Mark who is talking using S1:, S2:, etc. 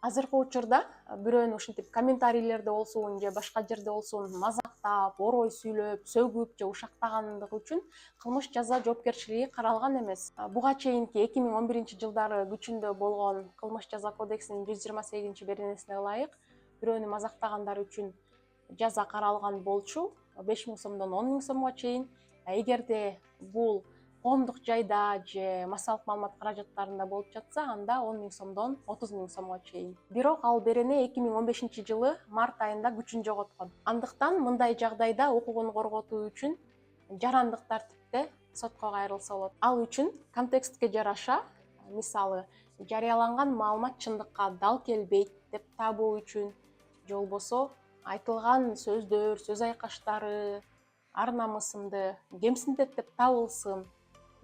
S1: Азыркы учурда бирөөнү ушинтип комментарийлерде болсун же башка жерде болсун мазактап, орой сүйлөп, сөгүп же ушактагандыгы үчүн кылмыш жаза жоопкерчилиги каралган эмес. Буга чейинки 2011-жылдары күчүндө болгон кылмыш жаза кодексинин 128-беренесине ылайык бирөөнү мазактагандар үчүн жаза каралган болчу 5.000 сомдон 10.000 сомго чейин. Эгерде бул коомдук жайда же массалык маалымат каражаттарында болуп жатса, анда 10.000 сомдон 30.000 сомго чейин. Бирок ал берене 2015-жылы март айында күчүн жоготкон. Андыктан мындай жагдайда укугун корготуу үчүн жарандык тартипте сотко кайрылса болот. Ал үчүн контекстке жараша, мисалы, жарыяланган маалымат чындыкка дал келбейт деп табуу үчүн же болбосо айтылган сөздөр, сөз айкаштары ар намысымды кемсинтет деп табылсын